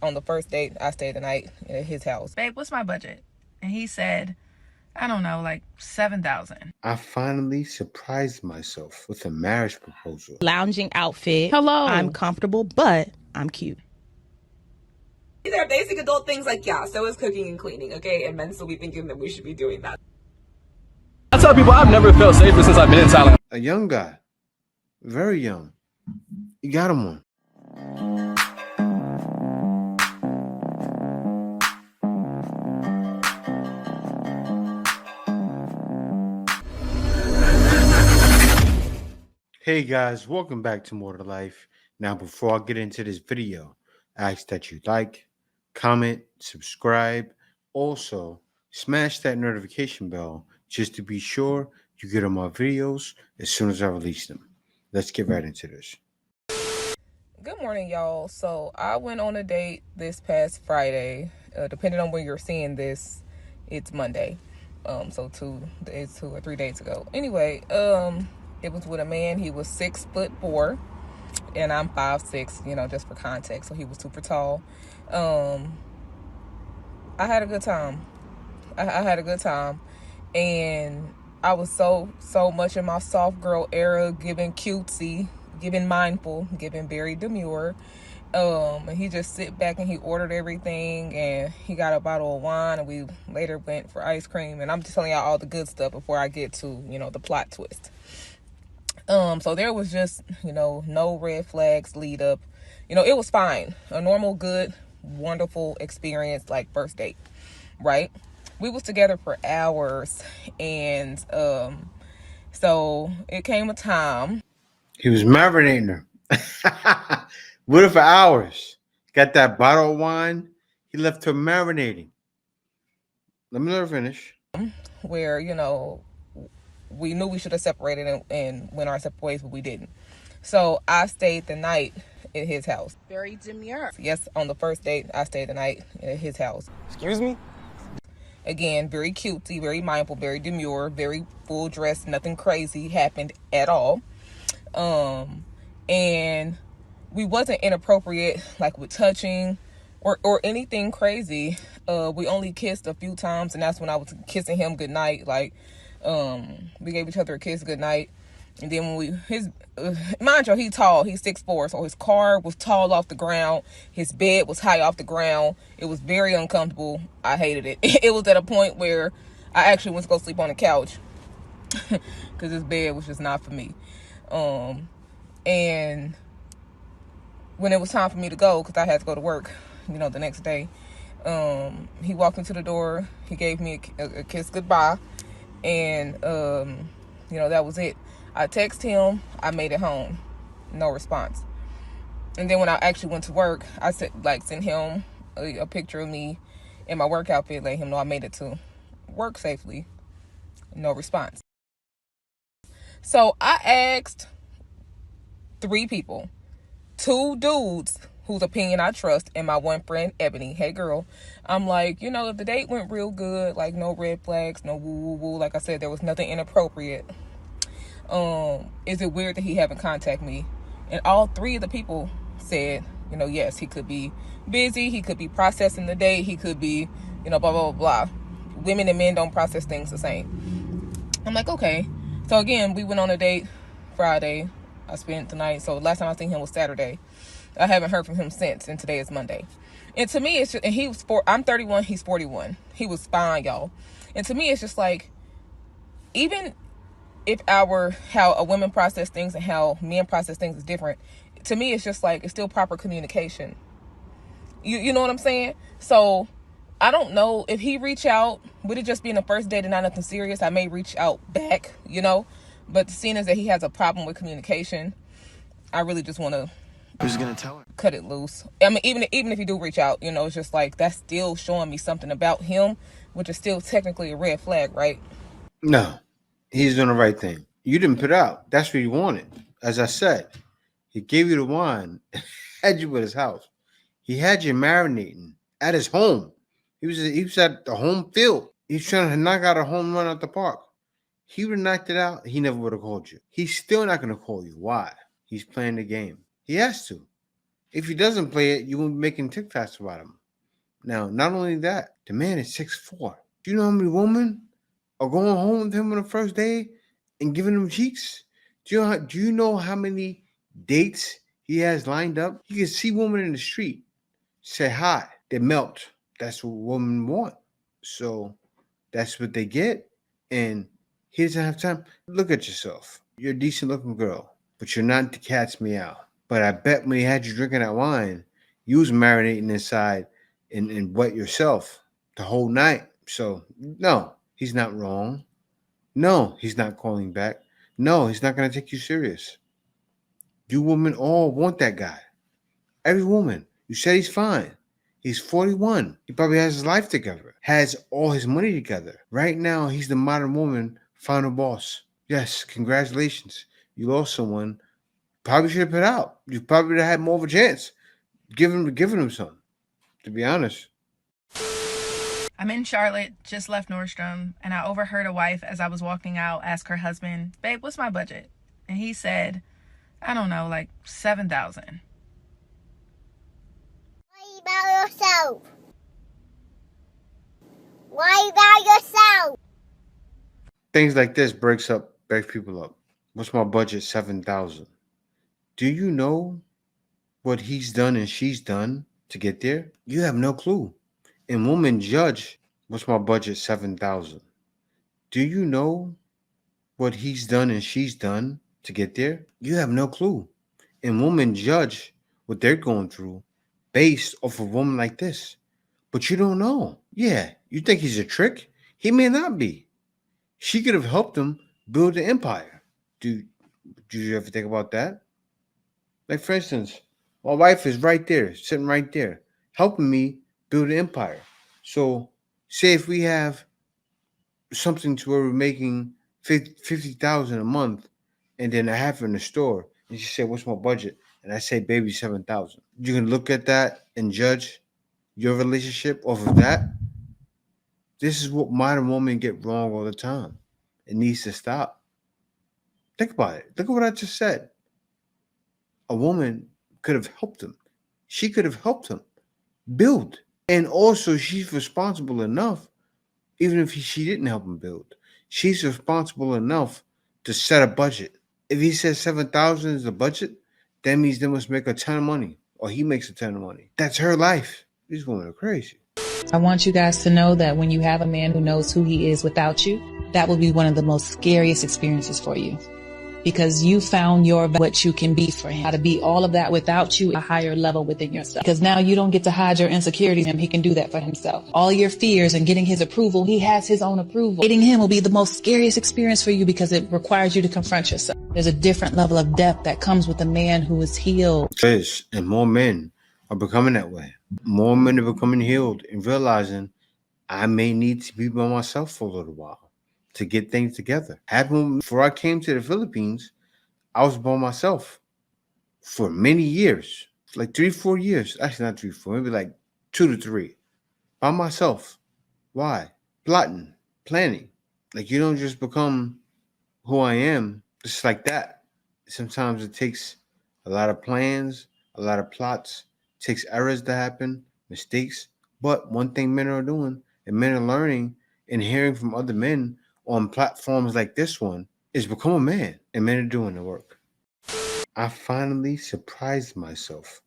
On the first date, I stayed the night at his house. Babe, what's my budget? And he said, I don't know, like 7,000. I finally surprised myself with a marriage proposal. Lounging outfit. Hello. I'm comfortable, but I'm cute. These are basic adult things like, yeah, so is cooking and cleaning, okay? And men still be thinking that we should be doing that. I tell people I've never felt safer since I've been in Thailand. A young guy, very young. You got him one. Hey guys, welcome back to More to Life. Now, before I get into this video, I ask that you like, comment, subscribe. Also, smash that notification bell just to be sure you get all my videos as soon as I release them. Let's get right into this. Good morning, y'all. So I went on a date this past Friday. Depending on when you're seeing this, it's Monday. So 2 or 3 days ago. Anyway, it was with a man. He was 6'4", and I'm 5'6", just for context. So he was super tall. I had a good time. I had a good time, and I was so much in my soft girl era, giving cutesy, giving mindful, giving very demure. And he just sit back and he ordered everything, and he got a bottle of wine, and we later went for ice cream. And I'm just telling y'all all the good stuff before I get to, the plot twist. So there was just, no red flags lead up. It was fine. A normal, good, wonderful experience, like first date, right? We was together for hours, and so it came a time. He was marinating her. With her for hours. Got that bottle of wine. He left her marinating. Let me let her finish. Where, we knew we should have separated and went our separate ways, but we didn't. So I stayed the night at his house. Very demure. Yes, on the first date, I stayed the night at his house. Excuse me? Again, very cutesy, very mindful, very demure, very full dress. Nothing crazy happened at all. And we wasn't inappropriate, like with touching or anything crazy. We only kissed a few times, and that's when I was kissing him goodnight. Like, we gave each other a kiss goodnight. And then when mind you, he's tall. He's 6'4", so his car was tall off the ground. His bed was high off the ground. It was very uncomfortable. I hated it. It was at a point where I actually went to go sleep on the couch because his bed was just not for me. And when it was time for me to go, because I had to go to work, the next day, he walked into the door. He gave me a kiss goodbye, and that was it. I texted him. I made it home. No response. And then when I actually went to work, I sent him a picture of me in my work outfit, let him know I made it to work safely. No response. So I asked 3 people, 2 dudes whose opinion I trust, and my one friend, Ebony. Hey, girl. I'm like, if the date went real good, like no red flags, no woo-woo-woo, like I said, there was nothing inappropriate. Is it weird that he haven't contacted me? And all 3 of the people said, yes, he could be busy. He could be processing the date. He could be, blah, blah, blah, blah. Women and men don't process things the same. I'm like, okay. So again, we went on a date Friday. I spent the night. So last time I seen him was Saturday. I haven't heard from him since, and today is Monday. And to me, it's just, and I'm 31, he's 41. He was fine, y'all. And to me, it's just like, even if how a woman process things and how men process things is different, to me, it's just like, it's still proper communication. You know what I'm saying? So I don't know if he reach out, would it just be in the first date and not nothing serious? I may reach out back, but seeing as that he has a problem with communication, I really just want to Who's gonna tell her? cut it loose. I mean, even if you do reach out, it's just like, that's still showing me something about him, which is still technically a red flag, right? No, he's doing the right thing. You didn't put out. That's what he wanted. As I said, he gave you the wine, had you at his house. He had you marinating at his home. He was at the home field. He's trying to knock out a home run at the park. He would have knocked it out. He never would have called you. He's still not going to call you. Why? He's playing the game. He has to. If he doesn't play it, you won't be making TikToks about him. Now, not only that, the man is 6'4". Do you know how many women are going home with him on the first day and giving him cheeks? Do you know how many dates he has lined up? You can see women in the street, say hi, they melt. That's what women want. So that's what they get. And he doesn't have time. Look at yourself. You're a decent looking girl, but you're not the cat's meow. But I bet when he had you drinking that wine, you was marinating inside and wet yourself the whole night. So no, he's not wrong. No, he's not calling back. No, he's not going to take you serious. You women all want that guy. Every woman. You said he's fine. He's 41. He probably has his life together. Has all his money together. Right now, he's the modern woman final boss. Yes, congratulations. You lost someone. Probably should have put out. You probably would have had more of a chance giving him something, to be honest. I'm in Charlotte, just left Nordstrom, and I overheard a wife as I was walking out ask her husband, "Babe, what's my budget?" And he said, "I don't know, like $7,000. Why by yourself? Why by yourself? Things like this breaks people up. What's my budget? $7,000. Do you know what he's done and she's done to get there? You have no clue. And women judge, what's my budget? $7,000. Do you know what he's done and she's done to get there? You have no clue. And women judge what they're going through based off of a woman like this. But you don't know. Yeah, you think he's a trick? He may not be. She could have helped him build an empire. Do you ever think about that? Like, for instance, my wife is right there, sitting right there, helping me build an empire. So say if we have something to where we're making $50,000 a month, and then I have it in the store, and she said, "What's my budget?" And I say, "Baby, $7,000." You can look at that and judge your relationship off of that. This is what modern women get wrong all the time. It needs to stop. Think about it. Look at what I just said. A woman could have helped him. She could have helped him build. And also, she's responsible enough, even if she didn't help him build, she's responsible enough to set a budget. If he says 7,000 is the budget, that means they must make a ton of money, or he makes a ton of money. That's her life. These women are crazy. I want you guys to know that when you have a man who knows who he is without you, that will be one of the most scariest experiences for you. Because you found what you can be for him. How to be all of that without you, a higher level within yourself. Because now you don't get to hide your insecurities, and he can do that for himself. All your fears and getting his approval, he has his own approval. Dating him will be the most scariest experience for you because it requires you to confront yourself. There's a different level of depth that comes with a man who is healed. And more men are becoming that way. More men are becoming healed and realizing I may need to be by myself for a little while to get things together. Before I came to the Philippines, I was by myself for many years, like 3-4 years. Actually, not 3-4, maybe like 2 to 3, by myself. Why? Plotting, planning. Like, you don't just become who I am just like that. Sometimes it takes a lot of plans, a lot of plots. It takes errors to happen, mistakes. But one thing men are doing, and men are learning and hearing from other men on platforms like this one, is become a man, and men are doing the work. I finally surprised myself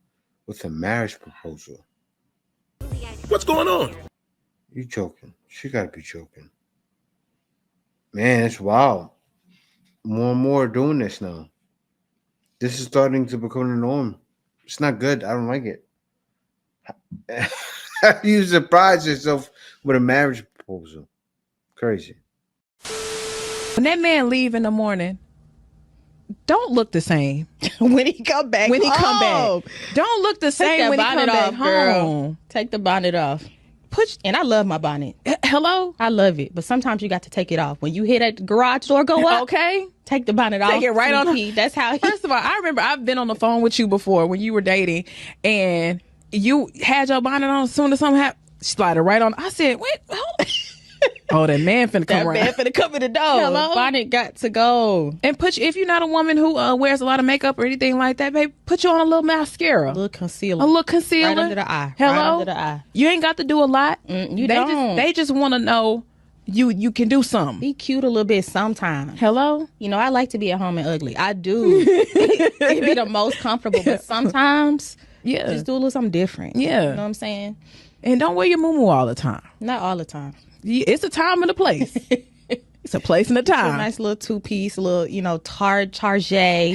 with a marriage proposal. What's going on? You joking? She gotta be joking. Man, it's wild. More and more are doing this now. This is starting to become the norm. It's not good. I don't like it. You surprise yourself with a marriage proposal. Crazy. When that man leave in the morning, don't look the same. When he come back Don't look the same when he come back home. Girl. Take the bonnet off. And I love my bonnet. Hello? I love it. But sometimes you got to take it off. When you hear that garage door go up, okay, take the bonnet off. Take it right on. That's how First of all, I remember I've been on the phone with you before when you were dating, and you had your bonnet on as soon as something happened. Slide it right on. I said, wait, hold Oh, that man finna come That around. man finna come in the door. Hello? Bonnet got to go. And if you're not a woman who wears a lot of makeup or anything like that, babe, put you on a little mascara. A little concealer. A little concealer. Right under the eye. Hello? Right under the eye. You ain't got to do a lot. They just want to know you can do something. Be cute a little bit sometimes. Hello? You know, I like to be at home and ugly. I do. It be the most comfortable. But sometimes, just do a little something different. Yeah. You know what I'm saying? And don't wear your muumuu all the time. Not all the time. It's a time and a place. It's a place and a time. It's a nice little two-piece, little, target.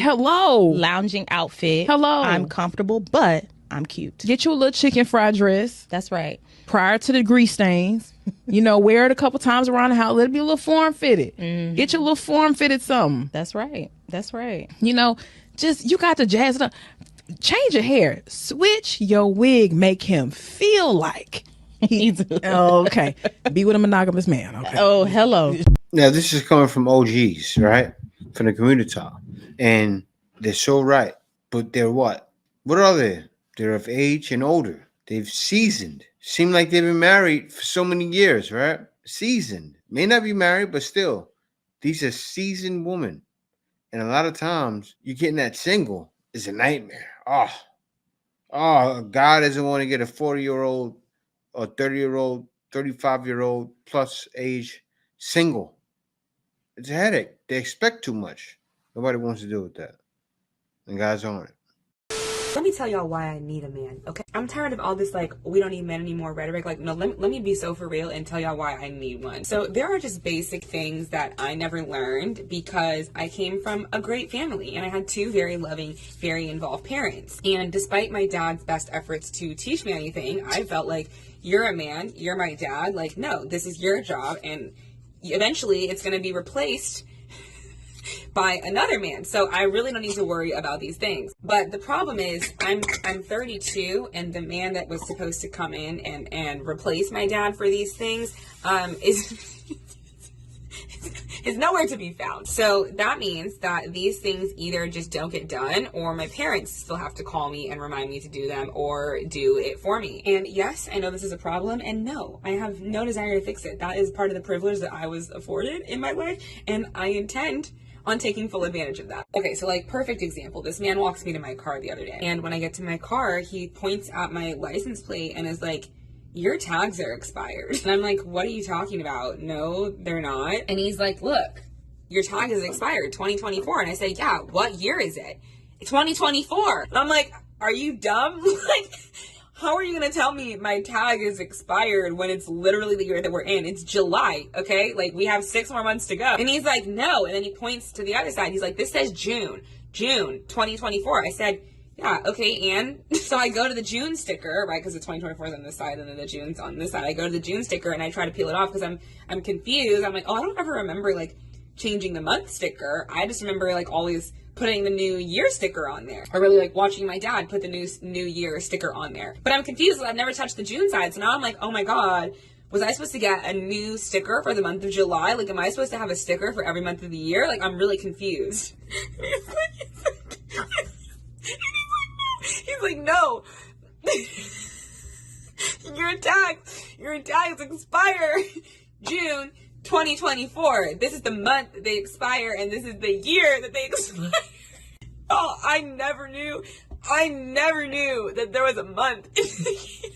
Hello. Lounging outfit. Hello. I'm comfortable, but I'm cute. Get you a little chicken fried dress. That's right. Prior to the grease stains. Wear it a couple times around the house. Let it be a little form-fitted. Mm-hmm. Get you a little form-fitted something. That's right. That's right. You got to jazz it up. Change your hair. Switch your wig. Make him feel like okay. Be with a monogamous man. Okay. Oh, hello. Now, this is coming from OGs, right? From the community. And they're so right. But they're what? What are they? They're of age and older. They've seasoned. Seem like they've been married for so many years, right? Seasoned. May not be married, but still. These are seasoned women. And a lot of times, you getting that single is a nightmare. Oh, God doesn't want to get a 40-year-old or 30-year-old, 35-year-old plus age single. It's a headache. They expect too much. Nobody wants to deal with that. And guys aren't. Let me tell y'all why I need a man, okay? I'm tired of all this, we don't need men anymore rhetoric. No, let me be so for real and tell y'all why I need one. So there are just basic things that I never learned because I came from a great family and I had two very loving, very involved parents. And despite my dad's best efforts to teach me anything, I felt like, you're a man, you're my dad. No, this is your job. And eventually it's going to be replaced by another man. So I really don't need to worry about these things. But the problem is I'm 32 and the man that was supposed to come in and replace my dad for these things is nowhere to be found. So that means that these things either just don't get done or my parents still have to call me and remind me to do them or do it for me. And yes, I know this is a problem, and no, I have no desire to fix it. That is part of the privilege that I was afforded in my life, and I intend on taking full advantage of that. Okay, so perfect example. This man walks me to my car the other day, and when I get to my car, he points at my license plate and is like, your tags are expired. And I'm like, what are you talking about? No, they're not. And he's like, look, your tag is expired, 2024. And I say, yeah, what year is it? 2024. And I'm like, are you dumb? How are you going to tell me my tag is expired when it's literally the year that we're in? It's July, okay? We have 6 more months to go. And he's like, no. And then he points to the other side. He's like, this says June 2024. I said, yeah, okay, and so I go to the June sticker, right, because the 2024 is on this side and then the June's on this side. I go to the June sticker and I try to peel it off because I'm confused. I'm like, oh, I don't ever remember changing the month sticker. I just remember always putting the new year sticker on there. I really watching my dad put the new year sticker on there. But I'm confused because I've never touched the June side. So now I'm like, oh my God, was I supposed to get a new sticker for the month of July? Am I supposed to have a sticker for every month of the year? I'm really confused. He's like, no. Your tags expire June 2024. This is the month that they expire, and this is the year that they expire. Oh, I never knew that there was a month indicator.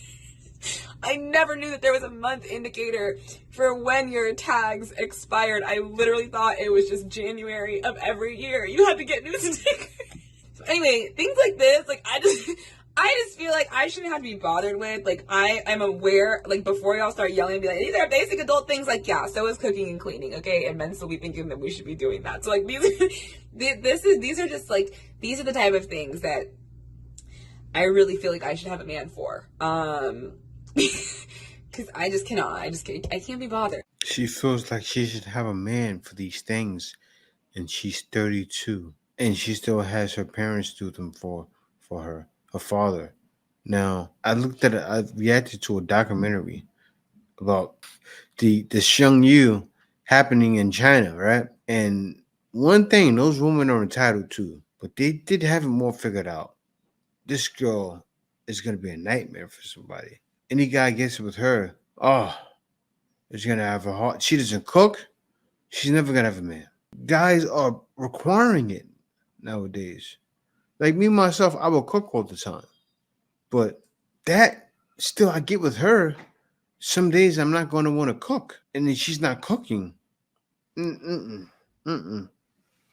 I never knew that there was a month indicator for when your tags expired. I literally thought it was just January of every year. You had to get new stickers. Anyway, things like this, I just feel like I shouldn't have to be bothered with. I'm aware, before y'all start yelling and be like, these are basic adult things, yeah, so is cooking and cleaning, okay? And men still be thinking that we should be doing that. So, these are just, these are the type of things that I really feel like I should have a man for. Because I just cannot. I can't be bothered. She feels like she should have a man for these things, and she's 32. And she still has her parents do them for her father. Now, I reacted to a documentary about the Shengyu happening in China, right? And one thing those women are entitled to, but they did have it more figured out. This girl is going to be a nightmare for somebody. Any guy gets with her, oh, is gonna have a heart. She doesn't cook. She's never gonna have a man. Guys are requiring it nowadays. Like me myself, I will cook all the time, but that still I get with her. Some days I'm not going to want to cook, and then she's not cooking. Mm-mm. Mm-mm.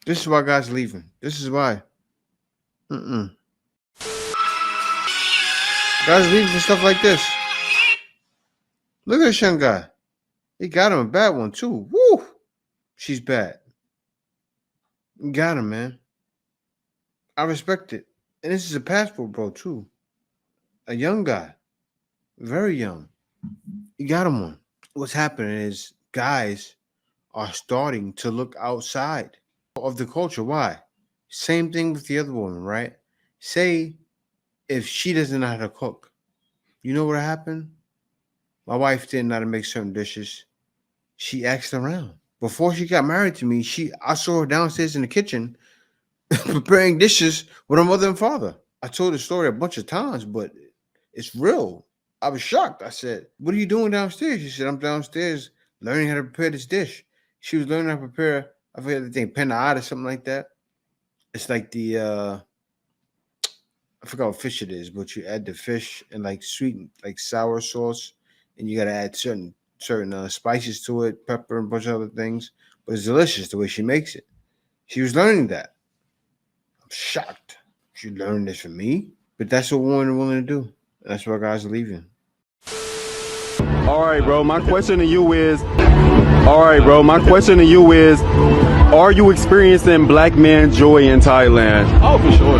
This is why guys leaving. This is why. Mm-mm. Guys leaving for stuff like this. Look at this young guy. He got him a bad one too. Woo! She's bad. You got him, man. I respect it. And this is a passport bro too. A young guy. Very young. You got him one. What's happening is guys are starting to look outside of the culture. Why? Same thing with the other woman, right? Say if she doesn't know how to cook, you know what happened? My wife didn't know how to make certain dishes. She asked around. Before she got married to me, I saw her downstairs in the kitchen preparing dishes with her mother and father. I told the story a bunch of times, but it's real. I was shocked. I said, "What are you doing downstairs?" She said, "I'm downstairs learning how to prepare this dish." She was learning how to prepare, I forget the thing, panada or something like that. It's like the I forgot what fish it is, but you add the fish and like sweet, like sour sauce, and you gotta add certain spices to it, pepper and a bunch of other things. But it's delicious the way she makes it. She was learning that. I'm shocked. She learned this from me, but that's what women are willing to do. That's why guys are leaving. All right, bro. My question to you is, are you experiencing black man joy in Thailand? Oh, for sure.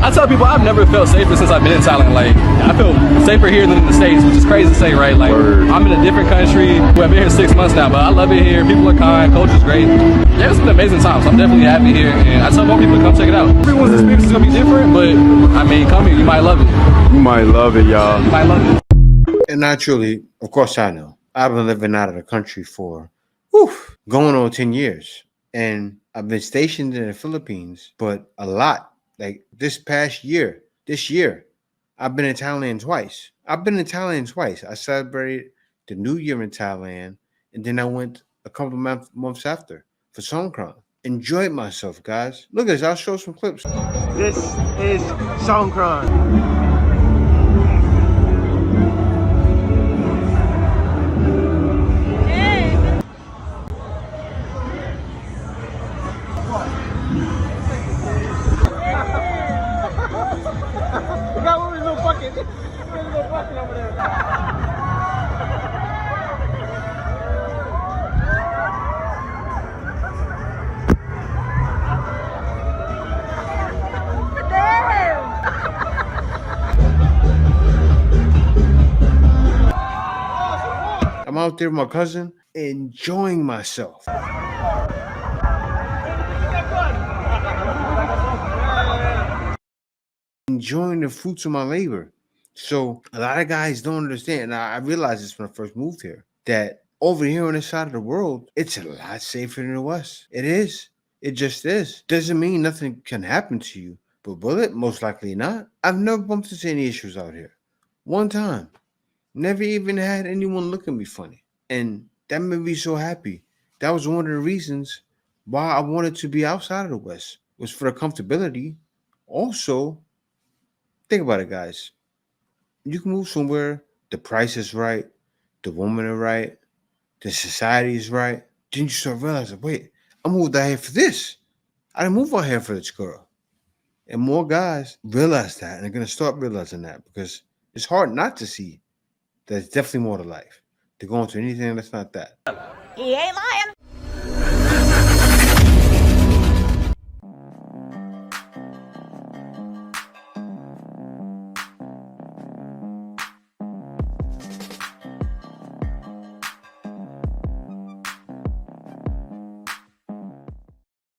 I tell people I've never felt safer since I've been in Thailand. Like, I feel safer here than in the States, which is crazy to say, right? Like, I'm in a different country. Well, I've been here 6 months now, but I love it here. People are kind. Culture's great. Yeah, it's been an amazing time, so I'm definitely happy here. And I tell more people to come check it out. Everyone's experience is going to be different, but, I mean, come here. You might love it. You might love it, y'all. You might love it. And naturally, of course I know. I've been living out of the country for going on 10 years. And I've been stationed in the Philippines, but a lot. Like this year, I've been in Thailand twice. I celebrated the New Year in Thailand, and then I went a couple of months after for Songkran. Enjoyed myself, guys. Look at this. I'll show some clips. This is Songkran. I'm out there with my cousin, enjoying myself. Enjoying the fruits of my labor. So a lot of guys don't understand. And I realized this when I first moved here, that over here on this side of the world, it's a lot safer than the West. It is. It just is. Doesn't mean nothing can happen to you, but will it? Most likely not. I've never bumped into any issues out here. One time. Never even had anyone look at me funny. And that made me so happy. That was one of the reasons why I wanted to be outside of the West, was for the comfortability. Also, think about it, guys. You can move somewhere, the price is right, the woman are right, the society is right. Then you start realizing, wait, I moved out here for this. I didn't move out here for this girl. And more guys realize that and they're going to start realizing that, because it's hard not to see there's definitely more to life. To go into anything that's not that. He ain't lying.